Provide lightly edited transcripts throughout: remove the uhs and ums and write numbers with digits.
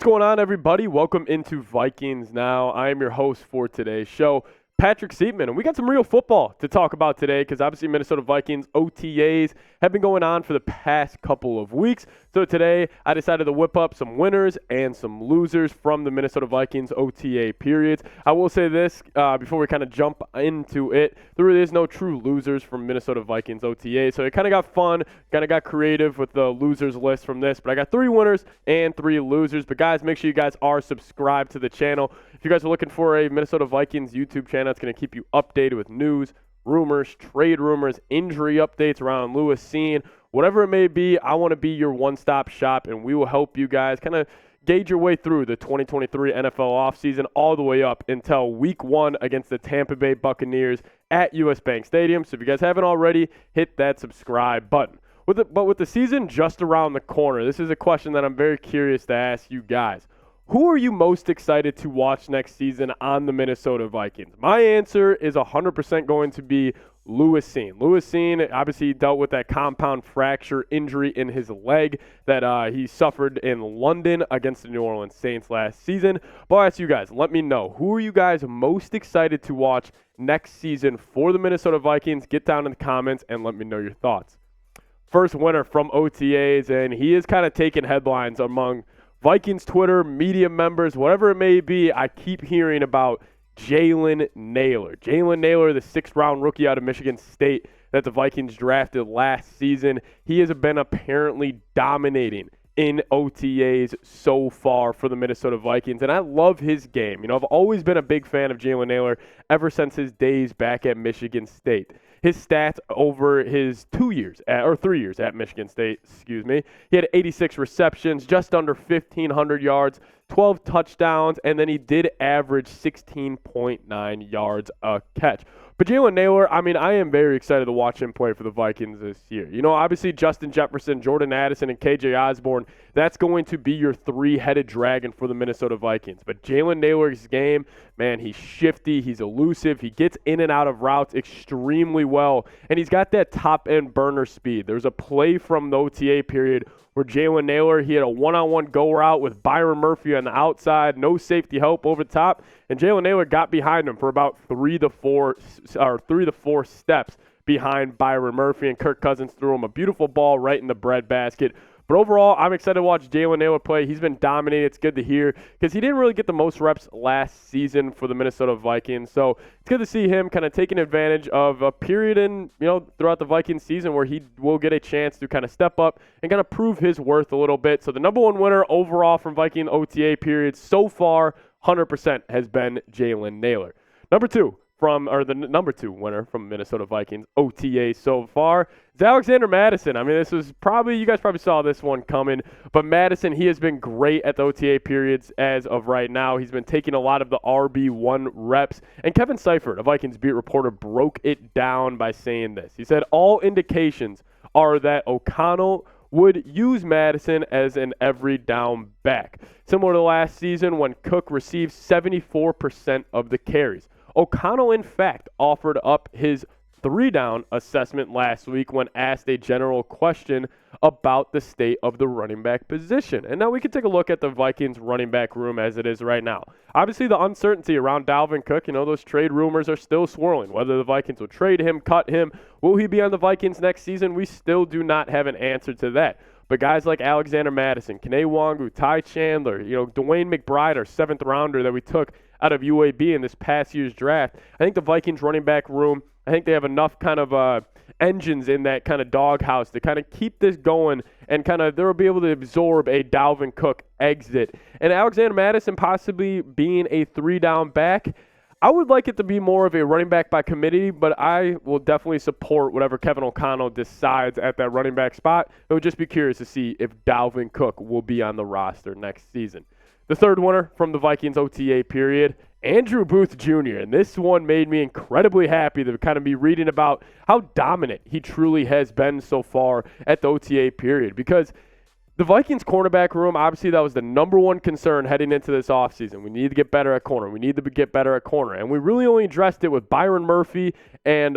going on, everybody? Welcome into Vikings Now. I am your host for today's show, Patrick Seatman, and we got some real football to talk about today because obviously Minnesota Vikings OTAs have been going on for the past couple of weeks. So today I decided to whip up some winners and some losers from the Minnesota Vikings OTA periods. I will say this before we kind of jump into it. There really is no true losers from Minnesota Vikings OTA. So it kind of got fun, kind of got creative with the losers list from this. But I got 3 winners and 3 losers. But guys, make sure you guys are subscribed to the channel. If you guys are looking for a Minnesota Vikings YouTube channel, it's going to keep you updated with news, rumors, trade rumors, injury updates around Lewis Cine, whatever it may be. I want to be your one-stop shop, and we will help you guys kind of gauge your way through the 2023 NFL offseason all the way up until Week 1 against the Tampa Bay Buccaneers at US Bank Stadium. So if you guys haven't already, hit that subscribe button. But with the season just around the corner, this is a question that I'm very curious to ask you guys. Who are you most excited to watch next season on the Minnesota Vikings? My answer is 100% going to be Lewis Cine. Lewis Cine obviously dealt with that compound fracture injury in his leg that he suffered in London against the New Orleans Saints last season. But I'll ask you guys, let me know. Who are you guys most excited to watch next season for the Minnesota Vikings? Get down in the comments and let me know your thoughts. First winner from OTAs, and he is kind of taking headlines among Vikings Twitter, media members, whatever it may be. I keep hearing about Jalen Nailor. Jalen Nailor, the 6th-round rookie out of Michigan State that the Vikings drafted last season. He has been apparently dominating in OTAs so far for the Minnesota Vikings, and I love his game. You know, I've always been a big fan of Jalen Nailor ever since his days back at Michigan State. His stats over his 3 years at Michigan State, he had 86 receptions, just under 1,500 yards, 12 touchdowns, and then he did average 16.9 yards a catch. But Jalen Nailor, I am very excited to watch him play for the Vikings this year. You know, obviously Justin Jefferson, Jordan Addison, and KJ Osborne, that's going to be your 3-headed dragon for the Minnesota Vikings. But Jalen Nailor's game, man, he's shifty, he's elusive, he gets in and out of routes extremely well, and he's got that top-end burner speed. There's a play from the OTA period where Jalen Nailor, he had a one-on-one go route with Byron Murphy on the outside, no safety help over the top, and Jalen Nailor got behind him for about 3 to 4 steps behind Byron Murphy, and Kirk Cousins threw him a beautiful ball right in the breadbasket. But overall, I'm excited to watch Jalen Nailor play. He's been dominating. It's good to hear because he didn't really get the most reps last season for the Minnesota Vikings. So it's good to see him kind of taking advantage of a period throughout the Vikings season where he will get a chance to kind of step up and kind of prove his worth a little bit. So the number 1 winner overall from Viking OTA periods so far, 100% has been Jalen Nailor. Number 2 winner from Minnesota Vikings OTA so far is Alexander Mattison. This was you guys probably saw this one coming, but Mattison, he has been great at the OTA periods as of right now. He's been taking a lot of the RB1 reps, and Kevin Seifert, a Vikings beat reporter, broke it down by saying this. He said, all indications are that O'Connell would use Mattison as an every down back, similar to last season when Cook received 74% of the carries. O'Connell, in fact, offered up his 3-down assessment last week when asked a general question about the state of the running back position. And now we can take a look at the Vikings running back room as it is right now. Obviously, the uncertainty around Dalvin Cook, those trade rumors are still swirling. Whether the Vikings will trade him, cut him, will he be on the Vikings next season? We still do not have an answer to that. But guys like Alexander Mattison, Kene Wangu, Ty Chandler, Dwayne McBride, our 7th rounder that we took out of UAB in this past year's draft, I think the Vikings running back room, I think they have enough kind of engines in that kind of doghouse to kind of keep this going, and they'll be able to absorb a Dalvin Cook exit. And Alexander Mattison possibly being a 3-down back, I would like it to be more of a running back by committee, but I will definitely support whatever Kevin O'Connell decides at that running back spot. I would just be curious to see if Dalvin Cook will be on the roster next season. The 3rd winner from the Vikings OTA period, Andrew Booth Jr., and this one made me incredibly happy to kind of be reading about how dominant he truly has been so far at the OTA period, because the Vikings cornerback room, obviously that was the number 1 concern heading into this offseason. We need to get better at corner. And we really only addressed it with Byron Murphy and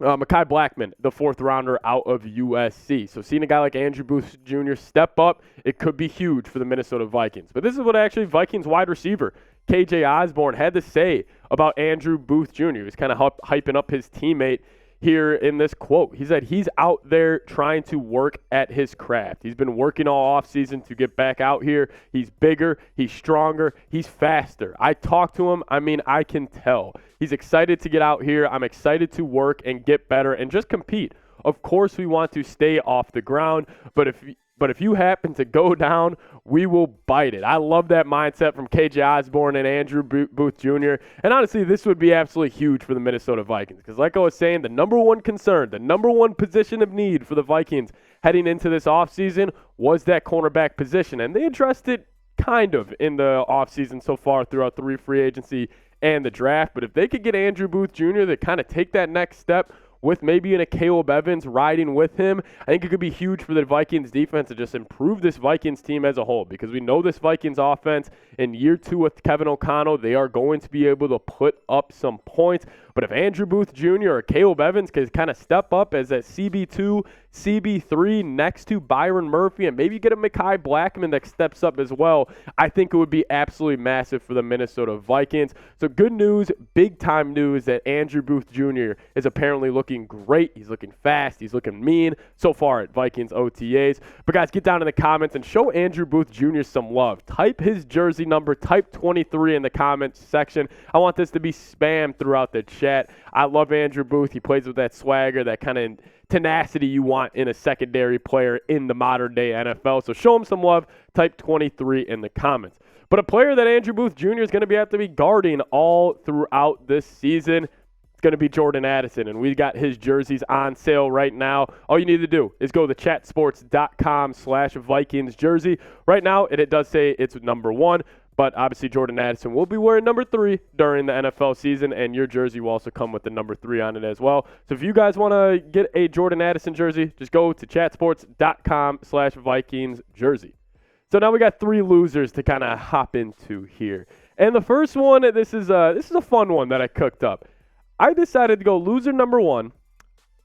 Mekhi Blackmon, the fourth rounder out of USC. So seeing a guy like Andrew Booth Jr. step up, it could be huge for the Minnesota Vikings. But this is what actually Vikings wide receiver KJ Osborne had to say about Andrew Booth Jr. He was kind of hyping up his teammate here in this quote. He said he's out there trying to work at his craft. He's been working all offseason to get back out here. He's bigger, he's stronger, he's faster. I talked to him. I can tell. He's excited to get out here. I'm excited to work and get better and just compete. Of course, we want to stay off the ground, but if you happen to go down, we will bite it. I love that mindset from KJ Osborne and Andrew Booth Jr. And honestly, this would be absolutely huge for the Minnesota Vikings because like I was saying, the number one concern, the number one position of need for the Vikings heading into this offseason was that cornerback position. And they addressed it kind of in the offseason so far throughout the free agency and the draft. But if they could get Andrew Booth Jr. to kind of take that next step, with maybe a Caleb Evans riding with him, I think it could be huge for the Vikings defense to just improve this Vikings team as a whole because we know this Vikings offense in year 2 with Kevin O'Connell, they are going to be able to put up some points. But if Andrew Booth Jr. or Caleb Evans could kind of step up as that CB2, CB3 next to Byron Murphy and maybe get a Mekhi Blackmon that steps up as well, I think it would be absolutely massive for the Minnesota Vikings. So good news, big time news that Andrew Booth Jr. is apparently looking great. He's looking fast. He's looking mean so far at Vikings OTAs. But guys, get down in the comments and show Andrew Booth Jr. some love. Type his jersey number, type 23 in the comments section. I want this to be spammed throughout the chat. I love Andrew Booth. He plays with that swagger, that kind of tenacity you want in a secondary player in the modern day NFL. So show him some love. Type 23 in the comments. But a player that Andrew Booth Jr. is going to have to be guarding all throughout this season, it's going to be Jordan Addison. And we got his jerseys on sale right now. All you need to do is go to chatsports.com/Vikings jersey. Right now, it does say it's number 1. But obviously, Jordan Addison will be wearing number 3 during the NFL season, and your jersey will also come with the number 3 on it as well. So if you guys want to get a Jordan Addison jersey, just go to chatsports.com/Vikings jersey. So now we got 3 losers to kind of hop into here. And the first one, this is a fun one that I cooked up. I decided to go loser number 1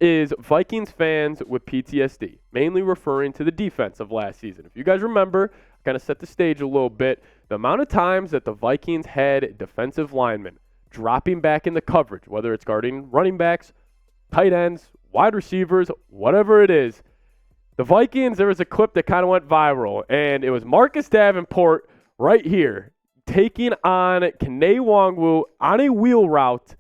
is Vikings fans with PTSD, mainly referring to the defense of last season. If you guys remember, I kind of set the stage a little bit. The amount of times that the Vikings had defensive linemen dropping back in the coverage, whether it's guarding running backs, tight ends, wide receivers, whatever it is, the Vikings, there was a clip that kind of went viral, and it was Marcus Davenport right here taking on Kene Nwangwu on a wheel route.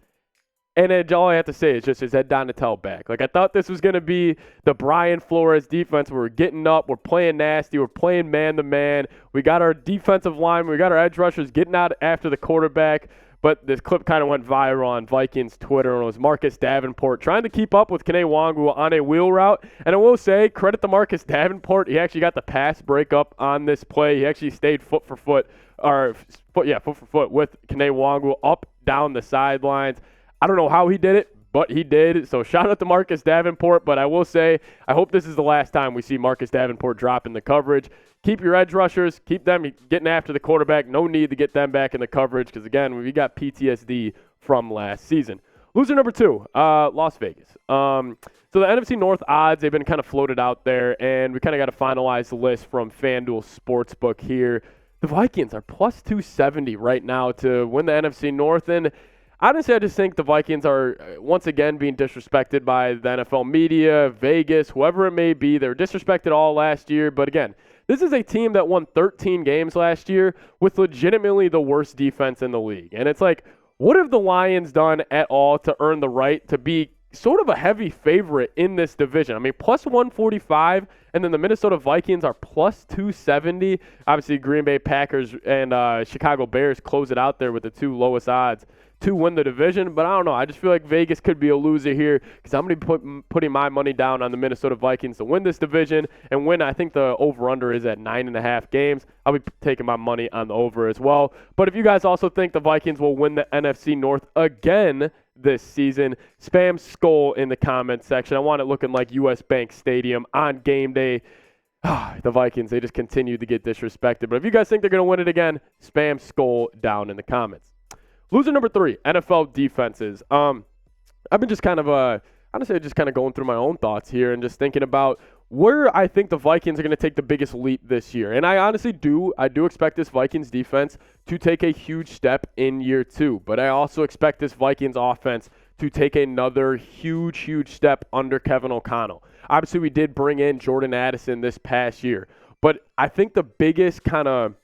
And all I have to say is just his Ed Donatel back. Like, I thought this was going to be the Brian Flores defense where we're getting up, we're playing nasty, we're playing man-to-man. We got our defensive line, we got our edge rushers getting out after the quarterback. But this clip kind of went viral on Vikings Twitter, and it was Marcus Davenport trying to keep up with Kene Nwangwu on a wheel route. And I will say, credit to Marcus Davenport. He actually got the pass breakup on this play. He actually stayed foot for foot with Kene Nwangwu up, down the sidelines. I don't know how he did it, but he did. So shout out to Marcus Davenport. But I will say, I hope this is the last time we see Marcus Davenport drop in the coverage. Keep your edge rushers. Keep them getting after the quarterback. No need to get them back in the coverage because, again, we got PTSD from last season. Loser number 2, Las Vegas. So the NFC North odds, they've been kind of floated out there, and we kind of got to finalize the list from FanDuel Sportsbook here. The Vikings are plus 270 right now to win the NFC North, and honestly, I just think the Vikings are once again being disrespected by the NFL media, Vegas, whoever it may be. They were disrespected all last year. But again, this is a team that won 13 games last year with legitimately the worst defense in the league. And it's like, what have the Lions done at all to earn the right to be sort of a heavy favorite in this division? I mean, plus 145, and then the Minnesota Vikings are plus 270. Obviously, Green Bay Packers and Chicago Bears close it out there with the 2 lowest odds to win the division. But I don't know. I just feel like Vegas could be a loser here because I'm going to be putting my money down on the Minnesota Vikings to win this division and win. I think the over-under is at 9.5 games. I'll be taking my money on the over as well. But if you guys also think the Vikings will win the NFC North again this season, spam SKOL in the comments section. I want it looking like US Bank Stadium on game day. The Vikings, they just continue to get disrespected. But if you guys think they're going to win it again, spam SKOL down in the comments. Loser number 3, NFL defenses. I've been just kind of honestly, just kind of going through my own thoughts here and just thinking about where I think the Vikings are going to take the biggest leap this year. And I honestly do expect this Vikings defense to take a huge step in year 2. But I also expect this Vikings offense to take another huge step under Kevin O'Connell. Obviously, we did bring in Jordan Addison this past year. But I think the biggest kind of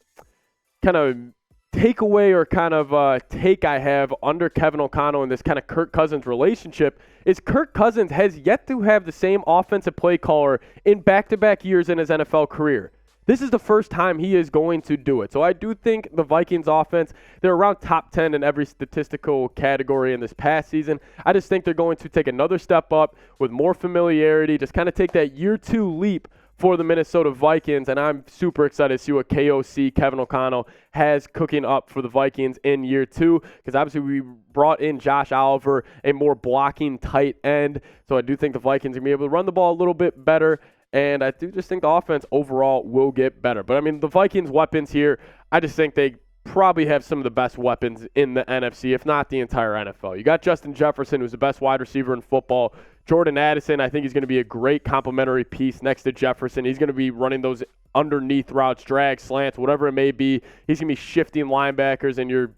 takeaway or take I have under Kevin O'Connell in this kind of Kirk Cousins relationship is Kirk Cousins has yet to have the same offensive play caller in back-to-back years in his NFL career. This is the first time he is going to do it. So I do think the Vikings offense, they're around top 10 in every statistical category in this past season. I just think they're going to take another step up with more familiarity, just kind of take that year 2 leap for the Minnesota Vikings, and I'm super excited to see what KOC, Kevin O'Connell, has cooking up for the Vikings in year 2, because obviously we brought in Josh Oliver, a more blocking tight end, so I do think the Vikings are going to be able to run the ball a little bit better, and I do just think the offense overall will get better. But, I mean, the Vikings' weapons here, I just think they probably have some of the best weapons in the NFC, if not the entire NFL. You got Justin Jefferson, who's the best wide receiver in football. Jordan Addison, I think he's going to be a great complementary piece next to Jefferson. He's going to be running those underneath routes, drags, slants, whatever it may be. He's going to be shifting linebackers and your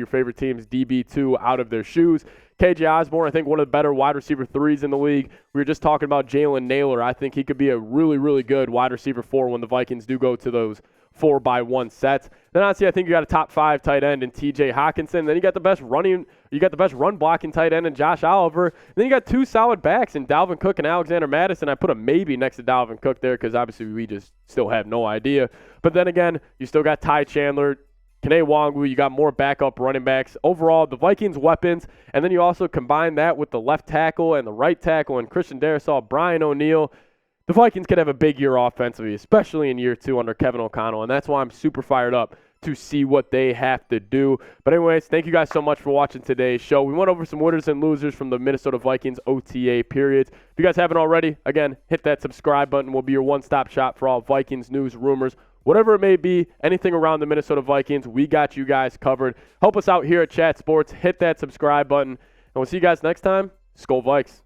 favorite team's DB2 out of their shoes. KJ Osborne, I think one of the better wide receiver 3s in the league. We were just talking about Jalen Nailor. I think he could be a really good wide receiver 4 when the Vikings do go to those 4-by-1 sets. Then honestly, I think you got a top 5 tight end in TJ Hockenson. Then you got the best run blocking tight end in Josh Oliver. Then you got 2 solid backs in Dalvin Cook and Alexander Mattison. I put a maybe next to Dalvin Cook there because obviously we just still have no idea. But then again, you still got Ty Chandler, Kene Nwangwu, you got more backup running backs. Overall, the Vikings' weapons, and then you also combine that with the left tackle and the right tackle and Christian Darrisaw, Brian O'Neill. The Vikings could have a big year offensively, especially in year 2 under Kevin O'Connell, and that's why I'm super fired up to see what they have to do. But anyways, thank you guys so much for watching today's show. We went over some winners and losers from the Minnesota Vikings OTA periods. If you guys haven't already, again, hit that subscribe button. We'll be your one-stop shop for all Vikings news, rumors, whatever it may be, anything around the Minnesota Vikings, we got you guys covered. Help us out here at Chat Sports. Hit that subscribe button, and we'll see you guys next time. Skol Vikes.